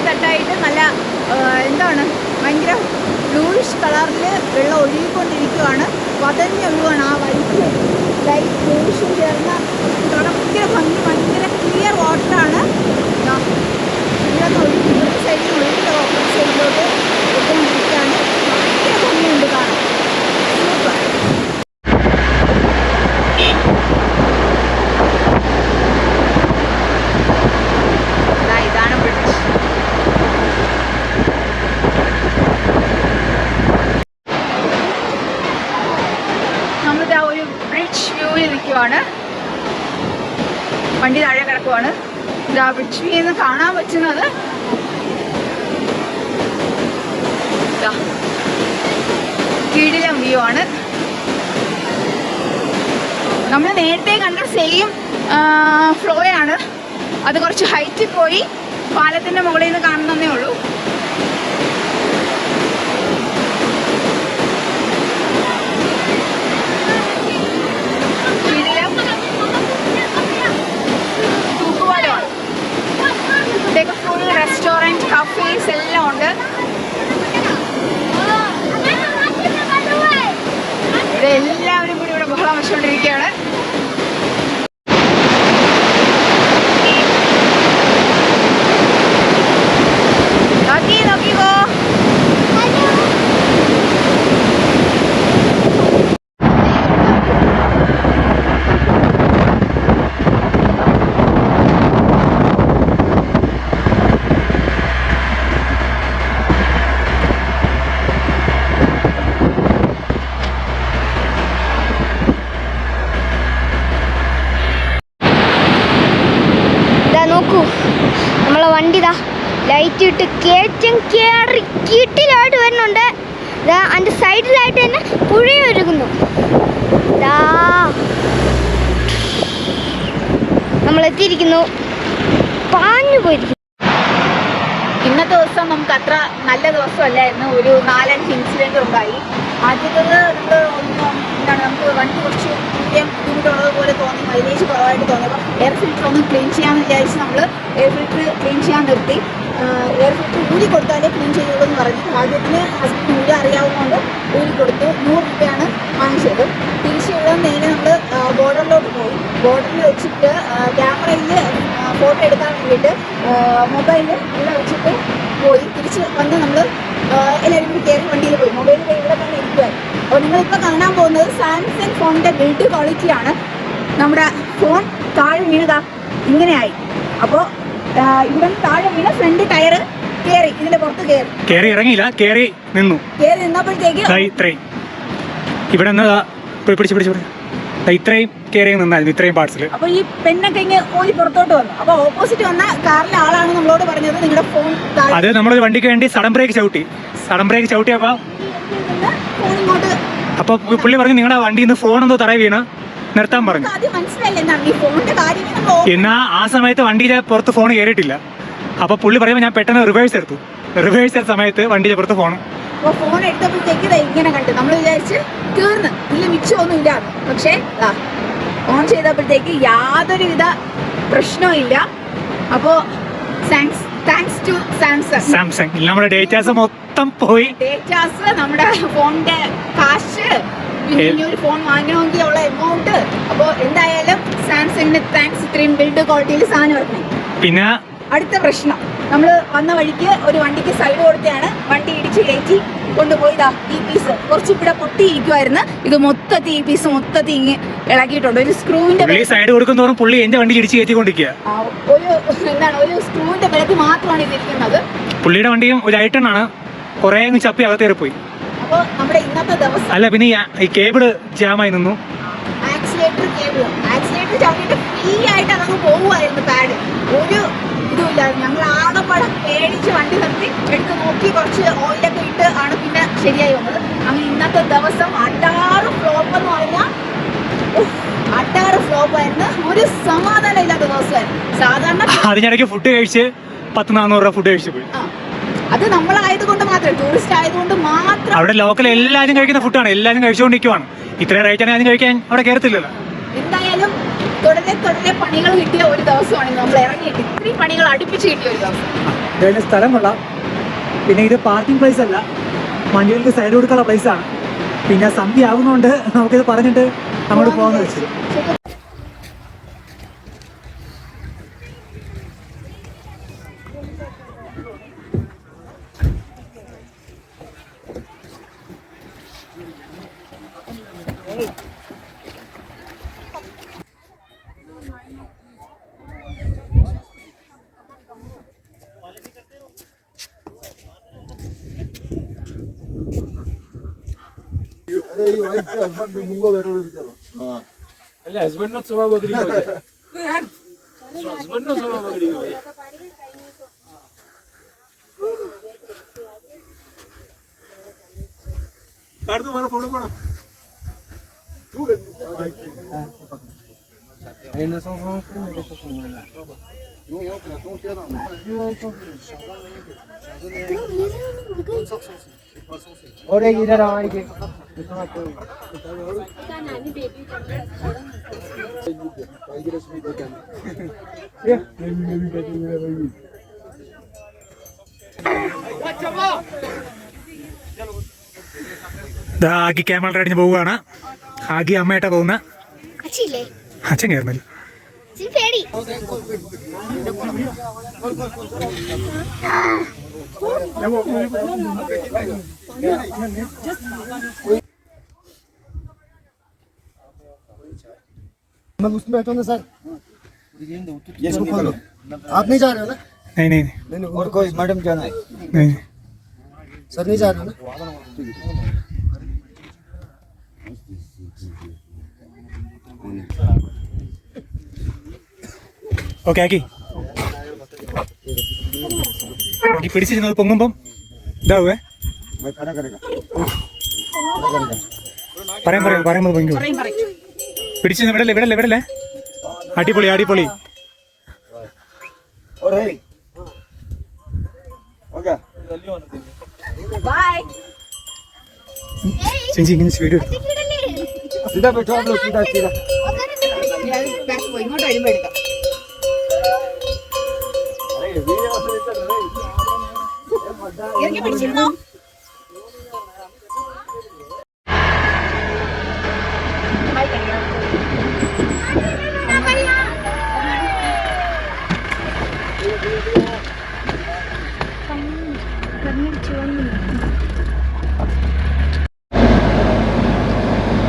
തട്ടായിട്ട് നല്ല എന്താണ് ഭയങ്കര ബ്ലൂയിഷ് കളറിൽ വെള്ളം ഒഴുകിക്കൊണ്ടിരിക്കുകയാണ്. പതഞ്ഞൊഴുകാണ് ആ വൈറ്റ് ലൈറ്റ് ബ്ലൂയിഷും ചേർന്ന ഭയങ്കര ഭംഗി, ഭയങ്കര ക്ലിയർ വാട്ടറാണ്. ഇവിടെ നിന്ന് ഒഴുകി ഇവിടുത്തെ സൈഡിൽ നിന്ന് ഒഴുകി ഓപ്പോസിറ്റ് സൈഡിലോട്ട് പോയിക്കൊണ്ടിരിക്കുകയാണ്. ഭയങ്കര ഭംഗിയുണ്ട് കാണാൻ. സൂപ്പർ. ഇതാണ് ബ്രിഡ്ജ്. നമ്മളിതാ ഒരു ബ്രിഡ്ജ് വ്യൂവിൽ നിൽക്കുവാണ്. വണ്ടി താഴെ കിടക്കുവാണ്. ഇതാ ബ്രിഡ്ജ് വ്യൂവിൽ നിന്ന് കാണാൻ പറ്റുന്നത് കിടിലം വ്യൂ ആണ്. നമ്മൾ നേരത്തെ കണ്ട സെയിം ഫ്ലോയാണ്. അത് കുറച്ച് ഹൈറ്റിൽ പോയി പാലത്തിൻ്റെ മുകളിൽ നിന്ന് കാണുന്നതേ ഉള്ളൂ. ഇവിടെയൊക്കെ ഫുൾ റെസ്റ്റോറൻറ്റ്, കഫേസ് എല്ലാം ഉണ്ട്. ഇവിടെ എല്ലാവരും കൂടി ഇവിടെ ബഹളം വെച്ചുകൊണ്ടിരിക്കുകയാണ്. നോക്കിക്കോ. നോക്കൂ, നമ്മളെ വണ്ടിതാ ലൈറ്റ് ഇട്ട് കീട്ടിലായിട്ട് വരുന്നുണ്ട്. അതിൻ്റെ സൈഡിലായിട്ട് തന്നെ പുഴയൊരുങ്ങുന്നു. നമ്മൾ എത്തിയിരിക്കുന്നു, പാഞ്ഞു പോയിരിക്കുന്നു. ഇന്നത്തെ ദിവസം നമുക്ക് അത്ര നല്ല ദിവസമല്ലായിരുന്നു. ഒരു 4-5 ഇൻസിഡൻറ്റ് ഉണ്ടായി. ആദ്യത്തേത് എന്താണ്, നമുക്ക് വണ്ടി കുറച്ച് ബുദ്ധിമുട്ടുള്ളത് പോലെ തോന്നി, മൈലേജ് കുറവായിട്ട് തോന്നിയപ്പോൾ എയർ ഫിൽറ്റർ ഒന്ന് ക്ലീൻ ചെയ്യാമെന്ന് വിചാരിച്ച് നമ്മൾ എയർ ഫിൽറ്റർ ക്ലീൻ ചെയ്യാൻ നിർത്തി. എയർ ഫിൽറ്റർ ഊരി കൊടുത്താലേ ക്ലീൻ ചെയ്യുള്ളൂ എന്ന് പറഞ്ഞു. ആദ്യത്തിന് ഹസ്ബൻഡ് ഊരി അറിയാവുന്നതുകൊണ്ട് ഊരി കൊടുത്തു. 100 രൂപയാണ് വാങ്ങിച്ചത്. തിരിച്ച് ഇവിടെ നേരെ നമ്മൾ ബോർഡറിലോട്ട് പോയി. ബോർഡറിൽ വെച്ചിട്ട് ക്യാമറയിൽ ഫോട്ടോ എടുക്കാൻ വേണ്ടിയിട്ട് മൊബൈൽ ഇവിടെ വെച്ചിട്ട് പോയി. തിരിച്ച് വന്ന് നമ്മൾ എല്ലാവരും കൂടി കയറി വണ്ടിയിൽ പോയി. മൊബൈൽ ഇവിടെ തന്നെ ഇരിക്കുമായിരുന്നു. അപ്പോൾ നിങ്ങളിപ്പോൾ കാണാൻ പോകുന്നത് സാംസങ് ഫോണിൻ്റെ ബിൽഡ് ക്വാളിറ്റിയാണ്. നമ്മുടെ ഫോൺ താഴെ വീണതാ ഇങ്ങനെയായി. അപ്പോൾ ഇവിടെ താഴെ വീണ ഫ്രണ്ട് ടയർ കയറി ഇതിന്റെ പുറത്ത് കയറി ഇറങ്ങിയില്ല, കയറി നിന്നപ്പോഴത്തേക്ക് ഇവിടെ ഇത്രയും കയറി നിന്നായിരുന്നു, ഇത്രയും പാർട്സിൽ. അപ്പൊ ഈ പെണ്ണൊക്കെ ഇങ്ങനെ ഓടി പുറത്തോട്ട് വന്നു. അപ്പൊ ഓപ്പോസിറ്റ് വന്ന കാറിലെ ആളാണ് നമ്മളോട് പറഞ്ഞത് നിങ്ങളുടെ ഫോൺ. അത് നമ്മൾ വണ്ടിക്ക് വേണ്ടി സഡൻ ബ്രേക്ക് ചവിട്ടിയപ്പോ അപ്പൊ പുള്ളി പറഞ്ഞു നിങ്ങളുടെ വണ്ടിയിൽ നിന്ന് ഫോൺ എന്തോ തറയി വീണ് നിർത്താൻ പറഞ്ഞു. എന്നാ ആ സമയത്ത് വണ്ടിയിലെ പുറത്ത് ഫോൺ കയറിയിട്ടില്ല. അപ്പൊ പുള്ളി പറയുമ്പോൾ ഞാൻ പെട്ടെന്ന് റിവേഴ്സ് എടുത്ത സമയത്ത് വണ്ടിയിലെ പുറത്ത് ഫോൺ എടുത്തപ്പോഴത്തേക്ക് ഇങ്ങനെ കണ്ടു. നമ്മൾ വിചാരിച്ച് തീർന്ന് ഇല്ല, മിച്ചമൊന്നും ഇല്ല. പക്ഷേ ഓൺ ചെയ്തപ്പോഴത്തേക്ക് യാതൊരുവിധ പ്രശ്നവും ഇല്ല. അപ്പോ താങ്ക്സ് ടു സാംസങ്. നമ്മുടെ ഡേറ്റാസ് മൊത്തം പോയി. നമ്മുടെ ഫോണിന്റെ കാശ്, പിന്നെ ഒരു ഫോൺ വാങ്ങണമെങ്കിൽ ഉള്ള എമൗണ്ട്. അപ്പോൾ എന്തായാലും സാംസങ്ങിന് താങ്ക്സ്. ഇത്രയും ബിൽഡ് ക്വാളിറ്റിയിൽ സാധനം ഇറങ്ങി. പിന്നെ അടുത്ത പ്രശ്നം, നമ്മൾ വന്ന വഴിക്ക് ഒരു വണ്ടിക്ക് സൈഡ് കൊടുത്തെയാണ്. വണ്ടി ഇടിച്ച് കയറ്റി കൊണ്ടുപോയിതാ ഈ പീസ് കുറച്ച് ഇവിടെ പൊട്ടിയിരിക്കുമായിരുന്നു. ഇത് മൊത്തത്തിൽ ഈ പീസ് മൊത്തത്തിൽ ഇങ്ങ് ഇളക്കിയിട്ടുണ്ട്. ഒരു സ്ക്രൂവിന്റെ സൈഡ് കൊടുക്കുന്നതോറും പുള്ളി എന്റെ വണ്ടി ഇടിച്ച് കയറ്റിക്കൊണ്ടിരിക്കുക. ഒരു സ്ക്രൂവിന്റെ ബലത്തിൽ മാത്രമാണ് ഇതിരിക്കുന്നത്. പുള്ളിയുടെ വണ്ടിയും ഒരു ഐട്ടണാണ്, കുറെ ചപ്പി അകത്തേറി പോയി. അപ്പോൾ നമ്മുടെ ഇന്നത്തെ ദിവസം അല്ല, പിന്നെ ഈ കേബിള് ജാമായി നിന്നു. ആക്സിലേറ്റർ ചവിട്ടിട്ട് ഫ്രീ ആയിട്ട് അതങ്ങ് പോകുമായിരുന്നു. പാഡ് ഒരു ഇതുമില്ലായിരുന്നു. ഞങ്ങൾ ആകെപ്പാടെ പേടിച്ച് വണ്ടി നിർത്തി എടുത്ത് നോക്കി കുറച്ച് ഓയിലൊക്കെ ഇട്ട് ആണ് പിന്നെ ശരിയായി വന്നത്. അങ്ങനെ ഇന്നത്തെ ദിവസം അട്ടാറ് ഫ്ലോപ്പ് എന്ന് പറഞ്ഞാൽ അട്ടാറ് ഫ്ലോപ്പായിരുന്നു. ഒരു സമാധാനം ഇല്ലാത്ത ദിവസമായിരുന്നു. സാധാരണ അതിനിടയ്ക്ക് ഫുഡ് കഴിച്ച് 100-400 രൂപ ഫുഡ് കഴിച്ചു പോയി. അത് നമ്മളായതുകൊണ്ട് മാത്രം, ടൂറിസ്റ്റ് ആയതുകൊണ്ട് മാത്രം. അവിടെ ലോക്കൽ എല്ലാവരും കഴിക്കുന്ന ഫുഡാണ്, എല്ലാവരും കഴിച്ചുകൊണ്ടിരിക്കുവാണ്. ഇത്രയും റേറ്റാണ് ആദ്യം കഴിക്കാൻ അവിടെ കയറത്തില്ലല്ലോ. എന്തായാലും തുടരെ പണികൾ കിട്ടിയ ഒരു ദിവസമാണ് നമ്മൾ ഇറങ്ങിയിട്ട്. ഇത്രയും പണികൾ അടുപ്പിച്ച് കിട്ടിയ ഒരു ദിവസം. ഇതിന്റെ സ്ഥലം കൊള്ളാം. പിന്നെ ഇത് പാർക്കിംഗ് പ്ലേസ് അല്ല, വണ്ടികൾക്ക് സൈഡ് കൊടുക്കാനുള്ള പ്ലേസ് ആണ്. പിന്നെ സന്ധ്യ ആകുന്നതുകൊണ്ട് നമുക്കിത് പറഞ്ഞിട്ട് അങ്ങോട്ട് പോകാമെന്ന് വെച്ചു. अरे हस्बैंड नो स्वभाव बदली हो जाए हस्बैंड नो स्वभाव बदली हो जाए कर दो मारा फोटो पड़ा ऐना स्वभाव को मेरे को सुनना और एक इधर आएंगे ആകി ക്യാമറ അടിഞ്ഞ് പോവുകയാണ്. ആകി അമ്മയായിട്ടാ പോകുന്ന. അച്ഛൻ കയറുന്നില്ല. मैं उसमें बैठा हूँ सर, ये इसको खोलो। आप नहीं जा रहे हो ना? नहीं नहीं नहीं और कोई मैडम जाना है? नहीं सर नहीं जा रहे हो ना? ഓക്കെ ആക്കി പിടിച്ചിരുന്നത് പൊങ്ങുമ്പം ഇതാവേ പറയുമ്പോൾ പൊങ്ങും. പിടിച്ചിരുന്ന വിടല്ലേ അടിപൊളി അടിപൊളി. ചേച്ചി ഇങ്ങനെ വീഡിയോ सीधा बैठो आप लोग, सीधा सीधा ഇങ്ങോട്ട് വരുമ്പോ എടുക്കാം. ഇറങ്ങി പിടിച്ചിരുന്നോ?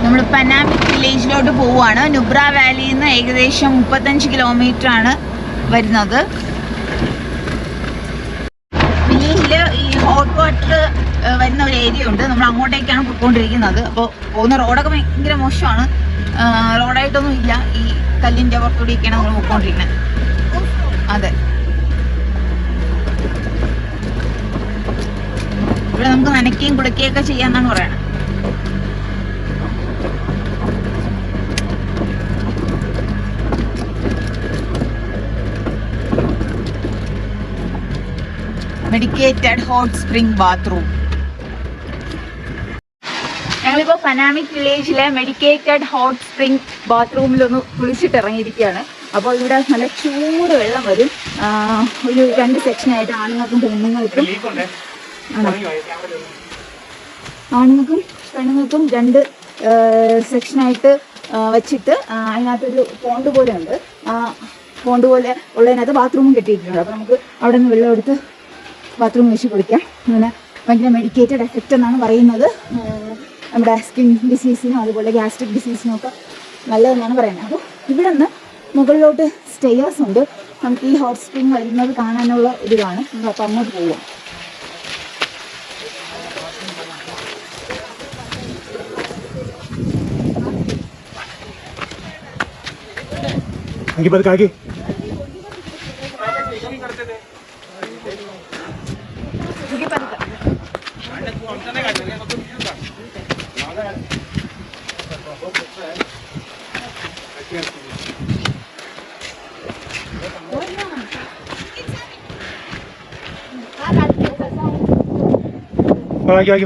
നമ്മൾ പനാമിക് വില്ലേജിലോട്ട് പോവുകയാണ്. നുബ്ര വാലിയിൽ നിന്ന് ഏകദേശം 35 കിലോമീറ്റർ ആണ് വരുന്നത്. വില്ലേജിൽ ഈ ഹോട്ട് വാട്ടർ വരുന്ന ഒരു ഏരിയ ഉണ്ട്. നമ്മൾ അങ്ങോട്ടേക്കാണ് പോയിക്കൊണ്ടിരിക്കുന്നത്. അപ്പോൾ പോകുന്ന റോഡൊക്കെ ഭയങ്കര മോശമാണ്. റോഡായിട്ടൊന്നും ഇല്ല, ഈ കല്ലിൻ്റെ പുറത്തുകൂടിയൊക്കെയാണ് നമ്മൾ പോയിക്കൊണ്ടിരിക്കുന്നത്. അതെ, ഇവിടെ നമുക്ക് നനയ്ക്കുകയും കുളിക്കുകയൊക്കെ ചെയ്യാന്നാണ് പറയണത്. Medicated hot spring bathroom. ഞങ്ങളിപ്പോൾ പനാമിക് വില്ലേജിലെ മെഡിക്കേറ്റഡ് ഹോട്ട് സ്പ്രിംഗ് ബാത്റൂമിലൊന്ന് കുളിച്ചിട്ട് ഇറങ്ങിയിരിക്കുകയാണ്. അപ്പോൾ ഇവിടെ നല്ല ചൂട് വെള്ളം വരും. ഒരു 2 സെക്ഷനായിട്ട് ആണുങ്ങൾക്കും പെണ്ണുങ്ങൾക്കും പെണ്ണുങ്ങൾക്കും 2 സെക്ഷനായിട്ട് വെച്ചിട്ട് അതിനകത്തൊരു പോണ്ട് പോലെ ഉണ്ട്. പോണ്ട് പോലെ ഉള്ളതിനകത്ത് ബാത്റൂമും കെട്ടിയിട്ടുണ്ട്. അപ്പോൾ നമുക്ക് അവിടെ നിന്ന് വെള്ളം എടുത്ത് ബാത്റൂം വെച്ച് കുളിക്കാം. അങ്ങനെ ഭയങ്കര മെഡിക്കേറ്റഡ് എഫക്റ്റ് എന്നാണ് പറയുന്നത്. നമ്മുടെ സ്കിൻ ഡിസീസിനും അതുപോലെ ഗ്യാസ്ട്രിക് ഡിസീസിനും ഒക്കെ നല്ലതെന്നാണ് പറയുന്നത്. അപ്പോൾ ഇവിടെ നിന്ന് മുകളിലോട്ട് സ്റ്റെയേഴ്സ് ഉണ്ട്. നമുക്ക് ഈ ഹോട്ട് സ്പ്രിംഗ് വരുന്നത് കാണാനുള്ള ഇതാണ്. അപ്പോൾ അങ്ങോട്ട് പോവാം. आगे आगे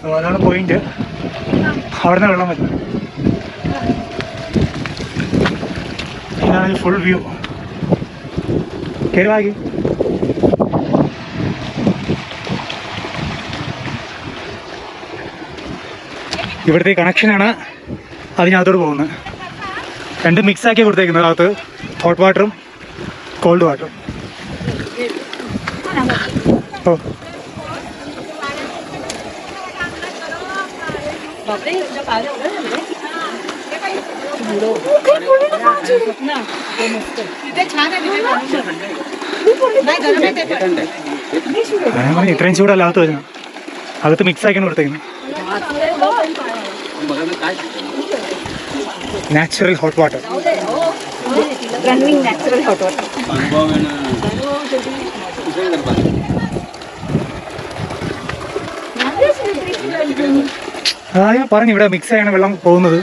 അപ്പോൾ അതാണ് പോയിന്റ്. അവിടെ നിന്ന് വെള്ളം വരും. ഇതാണ് ഫുൾ വ്യൂ. കയറി. ഇവിടുത്തെ കണക്ഷനാണ് അതിനകത്തോട് പോകുന്നത്. രണ്ടും മിക്സാക്കി കൊടുത്തേക്കുന്നത്. അകത്ത് ഹോട്ട് വാട്ടറും കോൾഡ് വാട്ടറും. ഓ ഞാൻ പറഞ്ഞു ഇത്രയും ചൂടല്ല അകത്ത് വരുന്നത്. അകത്ത് മിക്സാക്കിയാണ് കൊടുത്തേക്കുന്നത്. Natural hot water. Natural hot water. ഞാൻ പറഞ്ഞു ഇവിടെ മിക്സ് ചെയ്യാണ് വെള്ളം പോകുന്നത്.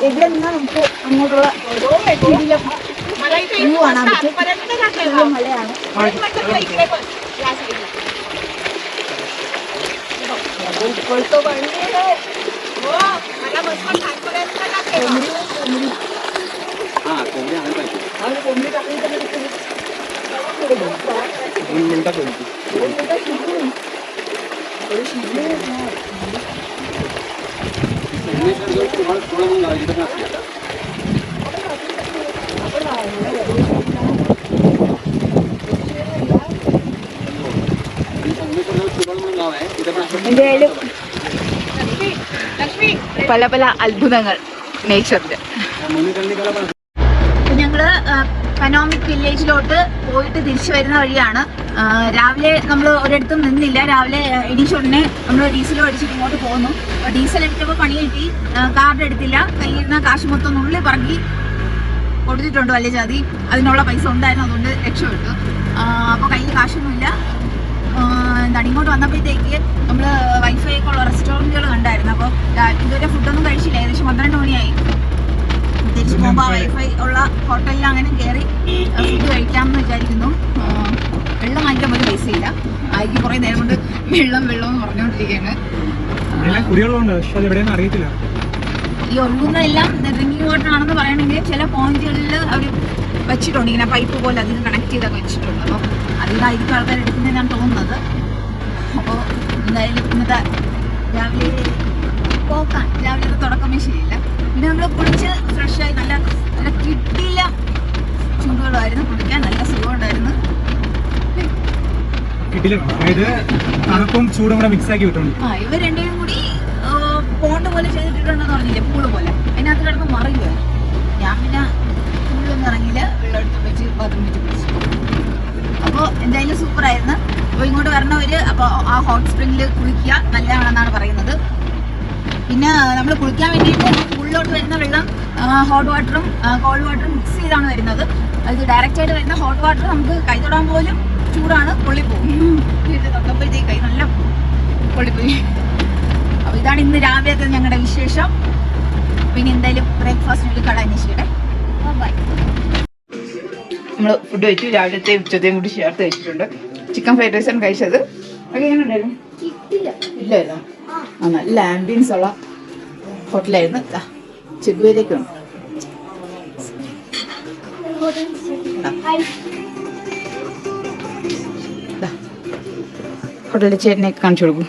ഇവിടെ നിന്ന് നമുക്ക് അങ്ങോട്ടുള്ള വ്യൂ കാണാൻ പറ്റും. മലയാണ്. എന്തായാലും പല പല അത്ഭുതങ്ങൾ നേച്ചറിന്റെ. ഞങ്ങള് പനോമിക് വില്ലേജിലോട്ട് പോയിട്ട് തിരിച്ചു വരുന്ന വഴിയാണ്. രാവിലെ നമ്മൾ ഒരിടത്തും നിന്നില്ല. രാവിലെ എണീച്ചുടനെ നമ്മൾ ഡീസൽ അടിച്ചിട്ട് ഇങ്ങോട്ട് പോന്നു. ഡീസൽ എടുത്തപ്പോൾ പണി കിട്ടി. കാർഡ് എടുത്തില്ല. കയ്യിരുന്ന കാശ് മൊത്തം നുള്ളി പറക്കി കൊടുത്തിട്ടുണ്ട് വലിയ ജാതി. അതിനുള്ള പൈസ ഉണ്ടായിരുന്നു, അതുകൊണ്ട് രക്ഷപ്പെട്ടു. അപ്പോൾ കയ്യിൽ കാശൊന്നുമില്ല. എന്താണ് ഇങ്ങോട്ട് വന്നപ്പോഴത്തേക്ക് നമ്മൾ വൈഫൈ ഒക്കെ ഉള്ള റെസ്റ്റോറൻറ്റുകൾ കണ്ടായിരുന്നു. അപ്പോൾ ഇതുവരെ ഫുഡൊന്നും കഴിച്ചില്ല. ഏകദേശം 12 മണിയായി. തിരിച്ചു പോകുമ്പോൾ വൈഫൈ ഉള്ള ഹോട്ടലിൽ അങ്ങനെ കയറി ഫുഡ് കഴിക്കാമെന്ന് വിചാരിക്കുന്നു. വെള്ളം വാങ്ങിക്കാൻ പോലും പൈസയില്ല. ആയിരിക്കും കുറേ നേരം കൊണ്ട് വെള്ളം എന്ന് പറഞ്ഞുകൊണ്ടിരിക്കുകയാണ്. അറിയത്തില്ല. ഈ ഒഴുകുന്നതെല്ലാം ഡ്രിങ്കിങ് വാട്ടർ ആണെന്ന് പറയണമെങ്കിൽ ചില പോയിന്റുകളിൽ അവർ വെച്ചിട്ടുണ്ട്. ഇങ്ങനെ പൈപ്പ് പോലെ അതിന് കണക്ട് ചെയ്തൊക്കെ വെച്ചിട്ടുണ്ട്. അപ്പോൾ അതിലായിരിക്കും ആൾക്കാർ എടുക്കുന്നതെന്നാണ് തോന്നുന്നത്. അപ്പോൾ എന്തായാലും ഇന്നത്തെ രാവിലത്തെ തുടക്കമേ ശരിയില്ല. പിന്നെ നമ്മൾ കുളിച്ച് ഫ്രഷായി നല്ല കിട്ടിയില്ല ചൂടുകളായിരുന്നു. കുളിക്കാൻ നല്ല സുഖമുണ്ടായിരുന്നു. തണുപ്പും ചൂടും കൂടെ മിക്സ് ആക്കി വിട്ടുണ്ട്. ഇവർ രണ്ടുപേരും കൂടി പോണ്ട് പോലെ ചെയ്തിട്ടുണ്ടെന്ന് പറഞ്ഞില്ലേ, പൂള് പോലെ. അതിനകത്ത് കിടന്ന് മറിയുമായിരുന്നു. ഞാൻ പിന്നെ പൂളിലൊന്നും ഇറങ്ങിയില്ല. വെള്ളം എടുത്ത് വെച്ച് ബാത്റൂം വെച്ച് കുളിച്ചു. അപ്പോൾ എന്തായാലും സൂപ്പറായിരുന്നു. അപ്പോൾ ഇങ്ങോട്ട് വരണവര് അപ്പോൾ ആ ഹോട്ട് സ്പ്രിങ്ങിൽ കുളിക്കുക നല്ലതാണെന്നാണ് പറയുന്നത്. പിന്നെ നമ്മൾ കുളിക്കാൻ വേണ്ടിയിട്ട് ഉള്ളിലോട്ട് വരുന്ന വെള്ളം ഹോട്ട് വാട്ടറും കോൾഡ് വാട്ടറും മിക്സ് ചെയ്താണ് വരുന്നത്. അത് ഡയറക്റ്റായിട്ട് വരുന്ന ഹോട്ട് വാട്ടർ നമുക്ക് കൈ തൊടാൻ പോലും ചൂടാണ്, പൊള്ളിപ്പോവും. ഇത് തൊട്ടപ്പോഴത്തേക്ക് കൈ നല്ല പൊള്ളിപ്പോയി. അപ്പോൾ ഇതാണ് ഇന്ന് രാവിലത്തെ ഞങ്ങളുടെ വിശേഷം. പിന്നെ എന്തായാലും ബ്രേക്ക്ഫാസ്റ്റിനൊരു കട അന്വേഷിക്കട്ടെ. ബൈ. നമ്മൾ ഫുഡ് കഴിച്ചു. രാവിലത്തെ ഉച്ചത്തെയും കൂടി ചേർത്ത് കഴിച്ചിട്ടുണ്ട്. ചിക്കൻ ഫ്രൈഡ് റൈസാണ് കഴിച്ചത്. ഒക്കെ എങ്ങനെ ഉണ്ടായിരുന്നു? ഇല്ലായിരുന്നു. നല്ല ആംബിയൻസ് ഉള്ള ഹോട്ടലായിരുന്നു. ചെഗുവേരൊക്കെയുണ്ട്. ഹോട്ടലിൽ ചേട്ടനെയൊക്കെ കാണിച്ചു കൊടുക്കും.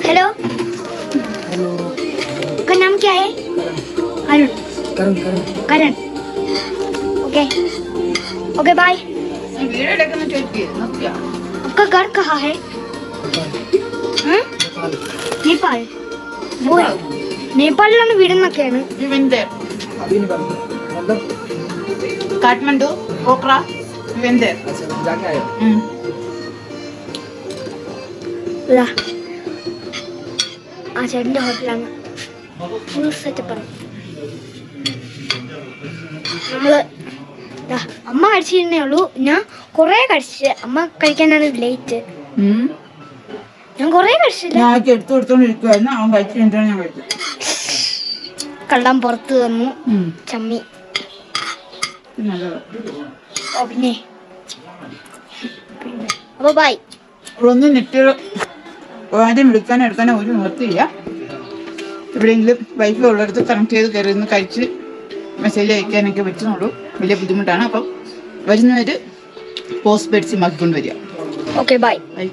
हेलो आपका नाम क्या है? Arun. Karan. Okay okay bye. आपका घर कहाँ है? नेपाल. वो നേപ്പാളിലാണ് വീടെന്നൊക്കെയാണ്. കാഠ്മണ്ഡു, പോക്ര, ആ ചേട്ടൻ്റെ ഹോട്ടലാണ്. ഫുൾ സെറ്റപ്പാണ്. നമ്മള് അമ്മ കഴിച്ചിരുന്നേ ഉള്ളൂ. ഞാൻ കുറേ കഴിച്ച്. അമ്മ കഴിക്കാനാണ് ലേറ്റ്. ഞാൻ കുറേ കഴിച്ചില്ല. ഞാൻ എടുത്തു കൊടുത്തോണ്ടിരിക്കുവായിരുന്നു. അവൻ കഴിച്ചു കഴിഞ്ഞിട്ടാണ് ഞാൻ കഴിച്ചത്. കള്ളം പുറത്ത് വന്നു. ചമ്മി. നല്ലത്. ഓ പിന്നെ അപ്പൊ ബൈ. ഒന്നും നെറ്റ് ആദ്യം എടുക്കാനോ ഒരു നിർത്തിയില്ല. എവിടെയെങ്കിലും വൈഫൈ ഉള്ളിടത്ത് കണക്ട് ചെയ്ത് കയറി നിന്ന് കഴിച്ച് മെസ്സേജ് അയക്കാനൊക്കെ പറ്റുന്നുള്ളൂ. വലിയ ബുദ്ധിമുട്ടാണ്. അപ്പം വരുന്നവർ പോസ്റ്റ് പെയ്ഡ് സിം ആക്കിക്കൊണ്ട് വരിക. Okay bye. ബൈ.